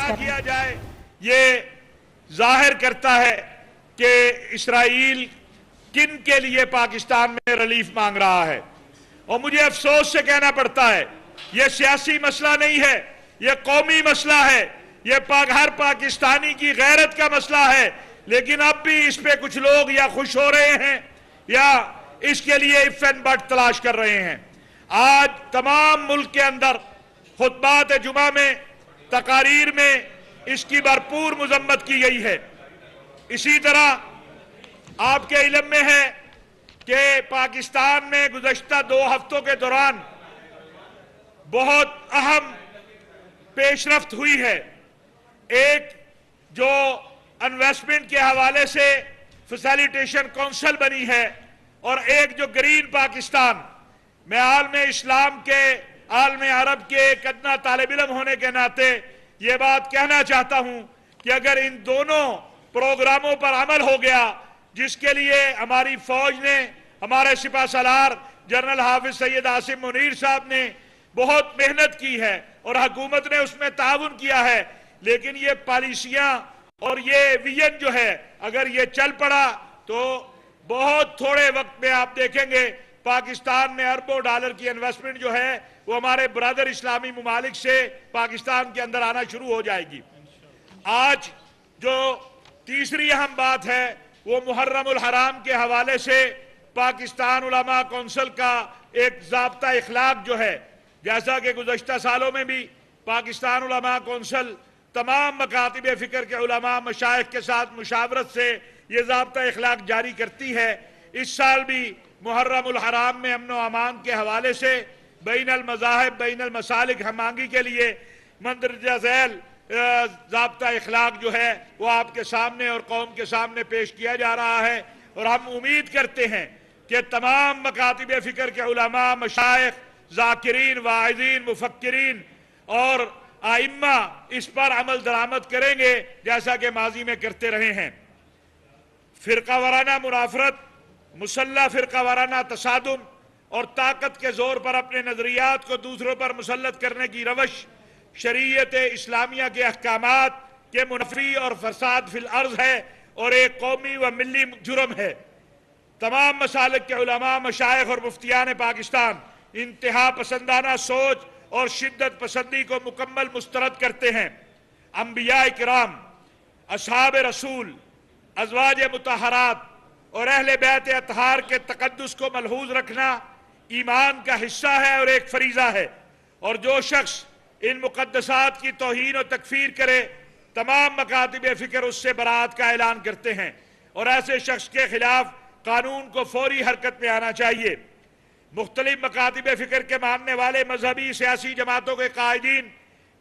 نہ کیا جائے یہ ظاہر کرتا ہے کہ اسرائیل کن کے لیے پاکستان میں ریلیف مانگ رہا ہے، اور مجھے افسوس سے کہنا پڑتا ہے یہ سیاسی مسئلہ نہیں ہے، یہ قومی مسئلہ ہے، یہ ہر پاکستانی کی غیرت کا مسئلہ ہے، لیکن اب بھی اس پہ کچھ لوگ یا خوش ہو رہے ہیں یا اس کے لیے اف اینڈ بٹ تلاش کر رہے ہیں۔ آج تمام ملک کے اندر خطبات جمعہ میں، تقاریر میں اس کی بھرپور مذمت کی گئی ہے۔ اسی طرح آپ کے علم میں ہے کہ پاکستان میں گزشتہ 2 ہفتوں کے دوران بہت اہم پیش رفت ہوئی ہے۔ ایک جو انویسٹمنٹ کے حوالے سے فیسیلیٹیشن کونسل بنی ہے، اور ایک جو گرین پاکستان، میں عالم اسلام کے، عالم عرب کے ایک ادنا طالب علم ہونے کے ناطے یہ بات کہنا چاہتا ہوں کہ اگر ان دونوں پروگراموں پر عمل ہو گیا، جس کے لیے ہماری فوج نے، ہمارے سپہ سالار جنرل حافظ سید عاصم منیر صاحب نے بہت محنت کی ہے اور حکومت نے اس میں تعاون کیا ہے، لیکن یہ پالیسیاں اور یہ ویژن جو ہے اگر یہ چل پڑا تو بہت تھوڑے وقت میں آپ دیکھیں گے پاکستان میں اربوں ڈالر کی انویسٹمنٹ جو ہے وہ ہمارے برادر اسلامی ممالک سے پاکستان کے اندر آنا شروع ہو جائے گی۔ آج جو تیسری اہم بات ہے وہ محرم الحرام کے حوالے سے پاکستان علماء کونسل کا ایک ضابطہ اخلاق جو ہے، جیسا کہ گزشتہ سالوں میں بھی پاکستان علماء کونسل تمام مکاتب فکر کے علماء مشائخ کے ساتھ مشاورت سے یہ ضابطہ اخلاق جاری کرتی ہے، اس سال بھی محرم الحرام میں امن و امان کے حوالے سے بین المذاہب، بین المسالک ہم آہنگی کے لیے مندرجہ ذیل ضابطہ اخلاق جو ہے وہ آپ کے سامنے اور قوم کے سامنے پیش کیا جا رہا ہے، اور ہم امید کرتے ہیں کہ تمام مکاتب فکر کے علماء، مشائخ، ذاکرین، واعظین، مفکرین اور ائمہ اس پر عمل درآمد کریں گے جیسا کہ ماضی میں کرتے رہے ہیں۔ فرقہ وارانہ منافرت، مسلح فرقہ وارانہ تصادم اور طاقت کے زور پر اپنے نظریات کو دوسروں پر مسلط کرنے کی روش شریعت اسلامیہ کے احکامات کے منافی اور فساد فی الارض ہے اور ایک قومی و ملی جرم ہے۔ تمام مسالک کے علماء، مشائخ اور مفتیان پاکستان انتہا پسندانہ سوچ اور شدت پسندی کو مکمل مسترد کرتے ہیں۔ انبیاء کرام، اصحاب رسول، ازواج مطہرات اور اہل بیت اطہار کے تقدس کو ملحوظ رکھنا ایمان کا حصہ ہے اور ایک فریضہ ہے، اور جو شخص ان مقدسات کی توہین و تکفیر کرے تمام مکاتب فکر اس سے برات کا اعلان کرتے ہیں، اور ایسے شخص کے خلاف قانون کو فوری حرکت میں آنا چاہیے۔ مختلف مکاتب فکر کے ماننے والے مذہبی سیاسی جماعتوں کے قائدین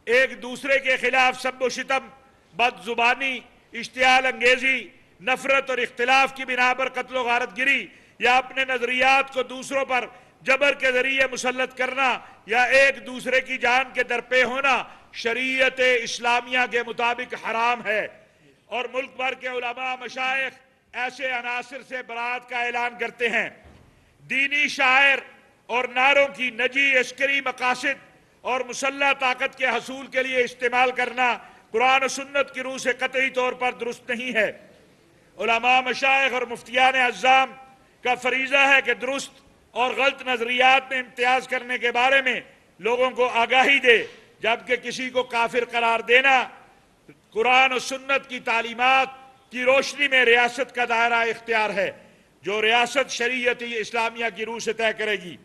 ایک دوسرے کے خلاف سب و شتم، بد زبانی، اشتعال انگیزی، نفرت اور اختلاف کی بنا پر قتل و غارت گری یا اپنے نظریات کو دوسروں پر جبر کے ذریعے مسلط کرنا یا ایک دوسرے کی جان کے درپے ہونا شریعت اسلامیہ کے مطابق حرام ہے، اور ملک بھر کے علماء، مشائخ ایسے عناصر سے برات کا اعلان کرتے ہیں۔ دینی شاعر اور نعروں کی نجی عسکری مقاصد اور مسلح طاقت کے حصول کے لیے استعمال کرنا قرآن و سنت کی روح سے قطعی طور پر درست نہیں ہے۔ علماء، مشائخ اور مفتیان اعظام کا فریضہ ہے کہ درست اور غلط نظریات میں امتیاز کرنے کے بارے میں لوگوں کو آگاہی دے، جبکہ کسی کو کافر قرار دینا قرآن و سنت کی تعلیمات کی روشنی میں ریاست کا دائرہ اختیار ہے، جو ریاست شریعت اسلامیہ کی روح سے طے کرے گی۔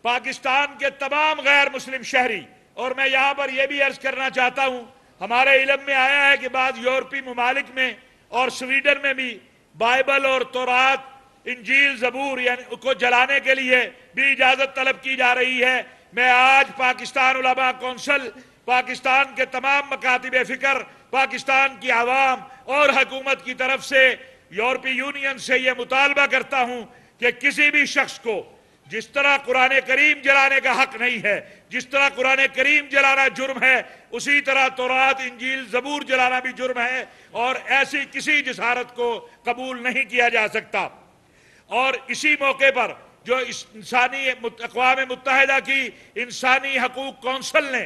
پاکستان کے تمام غیر مسلم شہری، اور میں یہاں پر یہ بھی عرض کرنا چاہتا ہوں، ہمارے علم میں آیا ہے کہ بعض یورپی ممالک میں اور سویڈن میں بھی بائبل اور تورات، انجیل، زبور یعنی کو جلانے کے لیے بھی اجازت طلب کی جا رہی ہے۔ میں آج پاکستان علماء کونسل، پاکستان کے تمام مکاتب فکر، پاکستان کی عوام اور حکومت کی طرف سے یورپی یونین سے یہ مطالبہ کرتا ہوں کہ کسی بھی شخص کو جس طرح قرآن کریم جلانے کا حق نہیں ہے، جس طرح قرآن کریم جلانا جرم ہے، اسی طرح تورات، انجیل، زبور جلانا بھی جرم ہے، اور ایسی کسی جسارت کو قبول نہیں کیا جا سکتا۔ اور اسی موقع پر جو اقوام متحدہ کی انسانی حقوق کونسل نے